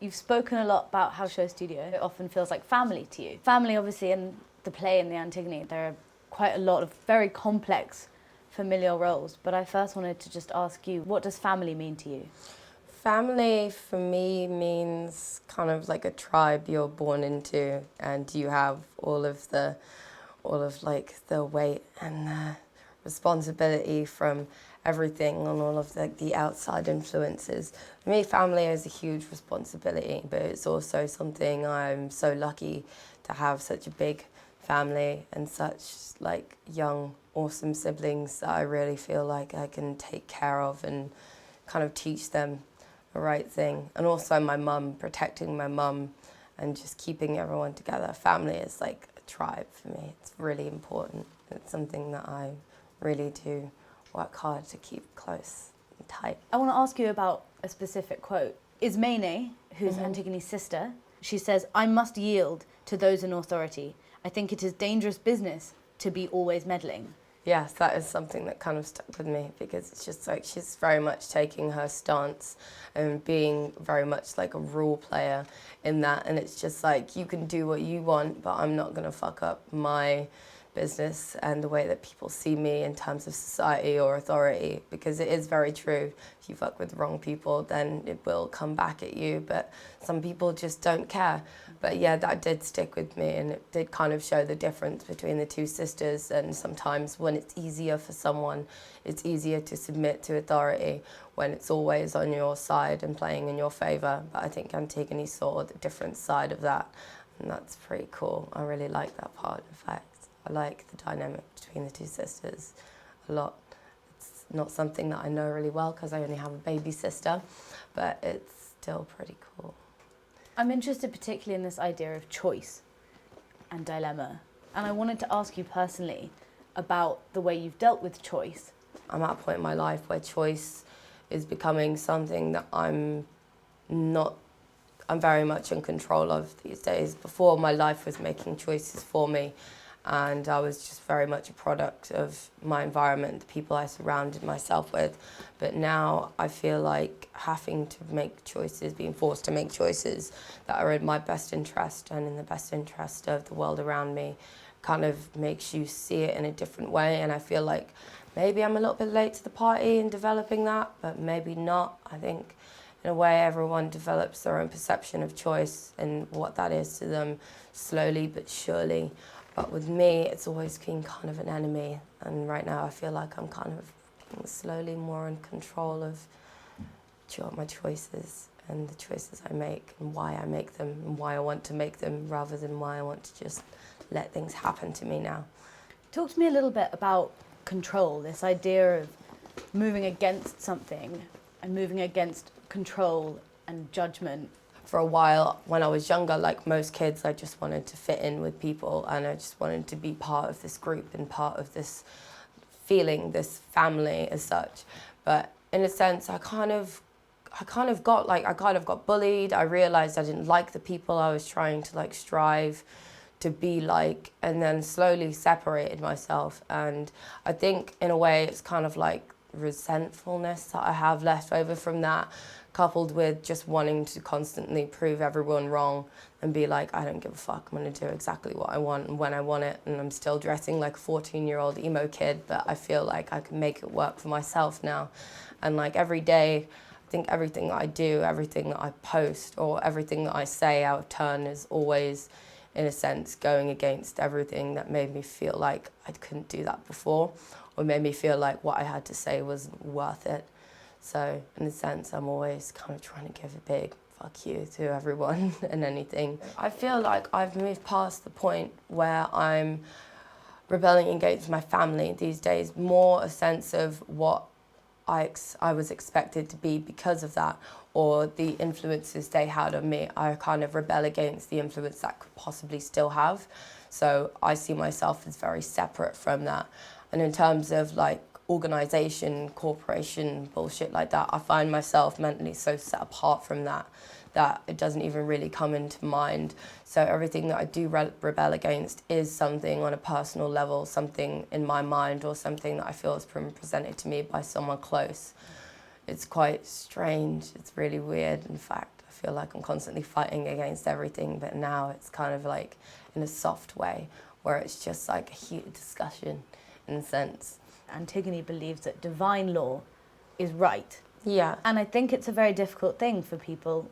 You've spoken a lot about how Show Studio often feels like family to you. Family, obviously, in the play and the Antigone, there are quite a lot of very complex familial roles, but I first wanted to just ask you, what does family mean to you? Family for me means kind of like a tribe you're born into, and you have all of the weight and the responsibility from everything and all of the outside influences. For me, family is a huge responsibility, but it's also something I'm so lucky to have such a big family and such like young, awesome siblings that I really feel like I can take care of and kind of teach them the right thing. And also my mum, protecting my mum and just keeping everyone together. Family is like a tribe for me. It's really important. It's something that I really do work hard to keep close and tight. I want to ask you about a specific quote. Ismene, who's Antigone's sister, she says, "I must yield to those in authority. I think it is dangerous business to be always meddling." Yes, that is something that kind of stuck with me, because it's just like she's very much taking her stance and being very much like a role player in that. And it's just like, you can do what you want, but I'm not going to fuck up my business and the way that people see me in terms of society or authority, because it is very true. If you fuck with the wrong people, then it will come back at you, but some people just don't care. But yeah, that did stick with me, and it did kind of show the difference between the two sisters. And sometimes when it's easier for someone, it's easier to submit to authority when it's always on your side and playing in your favour. But I think Antigone saw the different side of that, and that's pretty cool. I really like that part, in fact. I like the dynamic between the two sisters a lot. It's not something that I know really well because I only have a baby sister, but it's still pretty cool. I'm interested particularly in this idea of choice and dilemma. And I wanted to ask you personally about the way you've dealt with choice. I'm at a point in my life where choice is becoming something that I'm very much in control of these days. Before, my life was making choices for me, and I was just very much a product of my environment, the people I surrounded myself with. But now I feel like having to make choices, being forced to make choices that are in my best interest and in the best interest of the world around me, kind of makes you see it in a different way. And I feel like maybe I'm a little bit late to the party in developing that, but maybe not. I think in a way everyone develops their own perception of choice and what that is to them slowly but surely. But with me, it's always been kind of an enemy. And right now I feel like I'm kind of getting slowly more in control of my choices and the choices I make and why I make them and why I want to make them, rather than why I want to just let things happen to me now. Talk to me a little bit about control, this idea of moving against something and moving against control and judgment. For a while, when I was younger, like most kids, I just wanted to fit in with people, and I just wanted to be part of this group and part of this feeling, this family as such. But in a sense, I kind of got bullied. I realized I didn't like the people I was trying to like strive to be like, and then slowly separated myself. And I think in a way it's kind of like resentfulness that I have left over from that, coupled with just wanting to constantly prove everyone wrong and be like, I don't give a fuck, I'm going to do exactly what I want and when I want it. And I'm still dressing like a 14-year-old emo kid, but I feel like I can make it work for myself now. And like every day, I think everything that I do, everything that I post, or everything that I say out of turn is always, in a sense, going against everything that made me feel like I couldn't do that before, or made me feel like what I had to say wasn't worth it. So in a sense, I'm always kind of trying to give a big fuck you to everyone and anything. I feel like I've moved past the point where I'm rebelling against my family these days, more a sense of what I was expected to be because of that, or the influences they had on me. I kind of rebel against the influence that could possibly still have. So I see myself as very separate from that. And in terms of like organisation, corporation, bullshit like that, I find myself mentally so set apart from that it doesn't even really come into mind. So everything that I do rebel against is something on a personal level, something in my mind, or something that I feel has been presented to me by someone close. It's quite strange. It's really weird, in fact. I feel like I'm constantly fighting against everything, but now it's kind of like in a soft way where it's just like a heated discussion in a sense. Antigone believes that divine law is right. Yeah. And I think it's a very difficult thing for people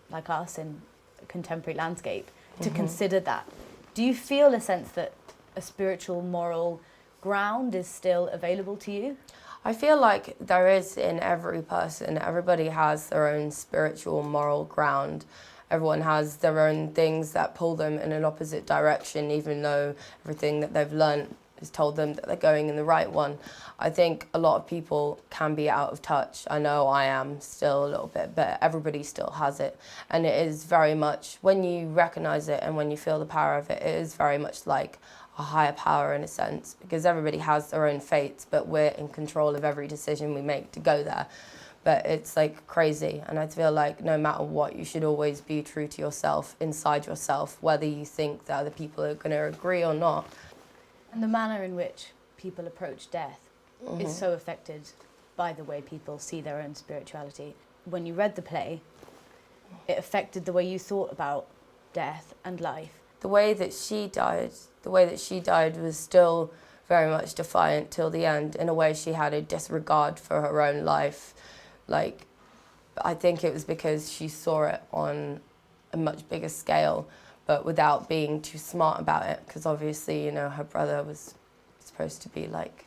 like us in a contemporary landscape to consider that. Do you feel a sense that a spiritual, moral ground is still available to you? I feel like there is in every person. Everybody has their own spiritual, moral ground. Everyone has their own things that pull them in an opposite direction, even though everything that they've learned has told them that they're going in the right one. I think a lot of people can be out of touch. I know I am still a little bit, but everybody still has it. And it is very much, when you recognize it and when you feel the power of it, it is very much like a higher power in a sense, because everybody has their own fates, but we're in control of every decision we make to go there. But it's like crazy, and I feel like no matter what, you should always be true to yourself, inside yourself, whether you think that other people are going to agree or not. And the manner in which people approach death is so affected by the way people see their own spirituality. When you read the play, it affected the way you thought about death and life. The way that she died was still very much defiant till the end. In a way, she had a disregard for her own life. Like, I think it was because she saw it on a much bigger scale, but without being too smart about it, because obviously, you know, her brother was supposed to be like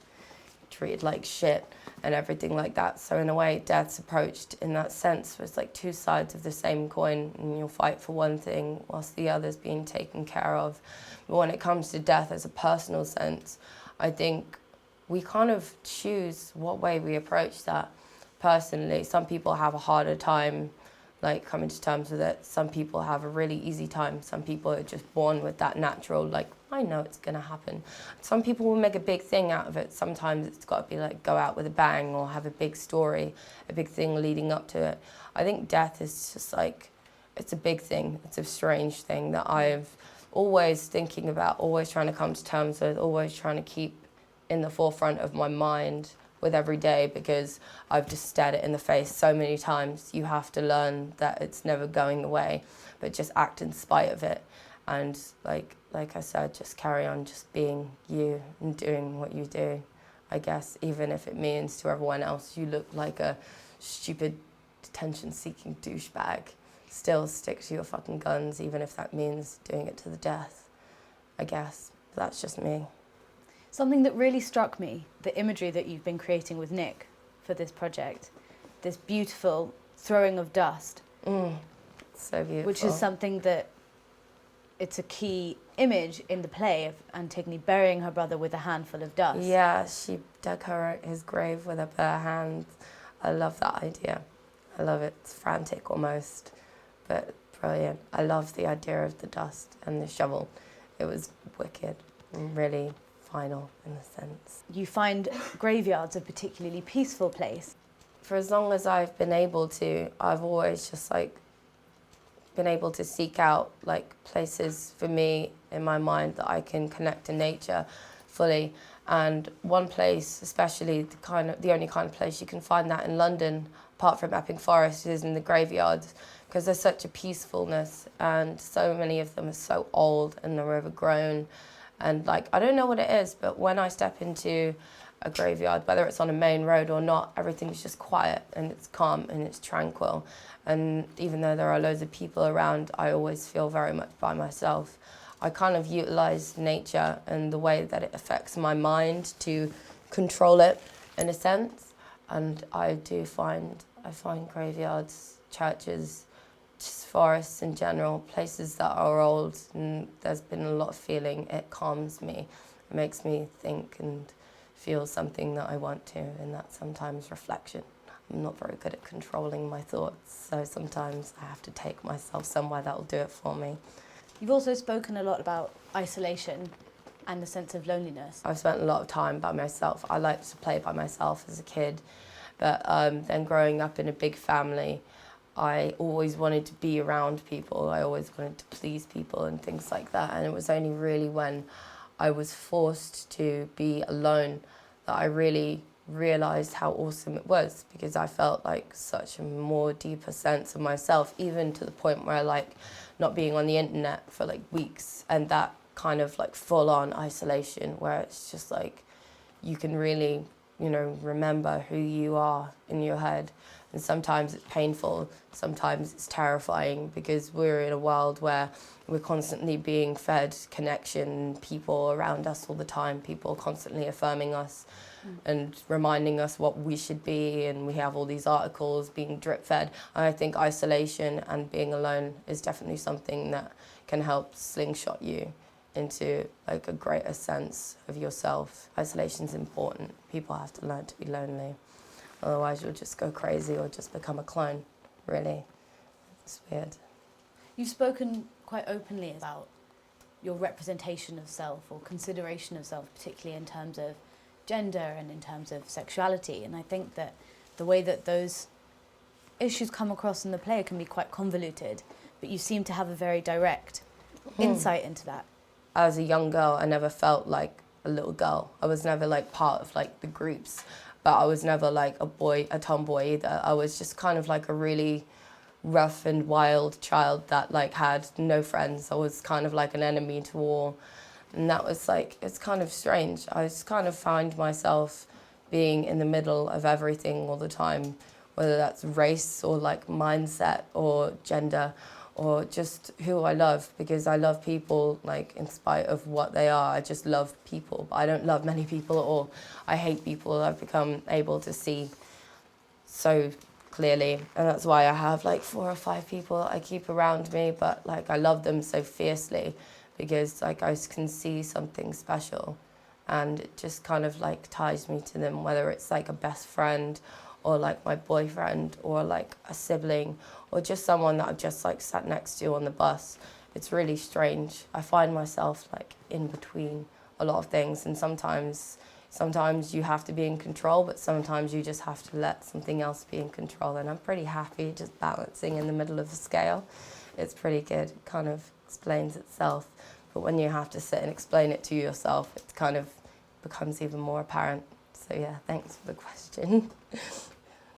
treated like shit and everything like that. So in a way, death's approached in that sense was like two sides of the same coin, and you'll fight for one thing whilst the other's being taken care of. But when it comes to death as a personal sense, I think we kind of choose what way we approach that. Personally, some people have a harder time like coming to terms with it. Some people have a really easy time. Some people are just born with that natural, like, I know it's gonna happen. Some people will make a big thing out of it. Sometimes it's got to be like go out with a bang or have a big story, a big thing leading up to it. I think death is just like, it's a big thing. It's a strange thing that I've always thinking about, always trying to come to terms with, always trying to keep in the forefront of my mind with every day, because I've just stared it in the face so many times. You have to learn that it's never going away, but just act in spite of it. And like I said, just carry on just being you and doing what you do, I guess, even if it means to everyone else you look like a stupid attention-seeking douchebag. Still stick to your fucking guns, even if that means doing it to the death, I guess. But that's just me. Something that really struck me, the imagery that you've been creating with Nick for this project, this beautiful throwing of dust. So beautiful. Which is something that, it's a key image in the play of Antigone burying her brother with a handful of dust. Yeah, she dug his grave with her bare hands. I love that idea. I love it. It's frantic almost, but brilliant. I love the idea of the dust and the shovel. It was wicked and really final in a sense. You find graveyards a particularly peaceful place. For as long as I've been able to, I've always just like been able to seek out like places for me in my mind that I can connect to nature fully. And one place, especially the only kind of place you can find that in London, apart from Epping Forest, is in the graveyards, because there's such a peacefulness, and so many of them are so old and they're overgrown. And like, I don't know what it is, but when I step into a graveyard, whether it's on a main road or not, everything's just quiet and it's calm and it's tranquil. And even though there are loads of people around, I always feel very much by myself. I kind of utilize nature and the way that it affects my mind to control it in a sense. And I find graveyards, churches, just forests in general, places that are old and there's been a lot of feeling. It calms me. It makes me think and feel something that I want to, and that's sometimes reflection. I'm not very good at controlling my thoughts, so sometimes I have to take myself somewhere that will do it for me. You've also spoken a lot about isolation and the sense of loneliness. I've spent a lot of time by myself. I liked to play by myself as a kid, but then growing up in a big family, I always wanted to be around people. I always wanted to please people and things like that. And it was only really when I was forced to be alone that I really realised how awesome it was, because I felt like such a more deeper sense of myself, even to the point where like not being on the internet for like weeks, and that kind of like full on isolation where it's just like you can really, you know, remember who you are in your head. And sometimes it's painful, sometimes it's terrifying, because we're in a world where we're constantly being fed connection, people around us all the time, people constantly affirming us and reminding us what we should be, and we have all these articles being drip fed. I think isolation and being alone is definitely something that can help slingshot you into like a greater sense of yourself. Isolation's important. People have to learn to be lonely. Otherwise you'll just go crazy or just become a clone, really. It's weird. You've spoken quite openly about your representation of self or consideration of self, particularly in terms of gender and in terms of sexuality. And I think that the way that those issues come across in the play can be quite convoluted, but you seem to have a very direct insight into that. As a young girl, I never felt like a little girl. I was never like part of like the groups, but I was never like a tomboy either. I was just kind of like a really rough and wild child that like had no friends. I was kind of like an enemy to all. And that was like, it's kind of strange. I just kind of find myself being in the middle of everything all the time, whether that's race or like mindset or gender or just who I love, because I love people like in spite of what they are. I just love people, but I don't love many people at all. I hate people. I've become able to see so clearly, and that's why I have like 4 or 5 people I keep around me, but like I love them so fiercely, because like I can see something special, and it just kind of like ties me to them, whether it's like a best friend or like my boyfriend or like a sibling or just someone that I've just like sat next to on the bus. It's really strange. I find myself like in between a lot of things, and sometimes you have to be in control, but sometimes you just have to let something else be in control, and I'm pretty happy just balancing in the middle of the scale. It's pretty good. It kind of explains itself, but when you have to sit and explain it to yourself, it kind of becomes even more apparent. So yeah, thanks for the question.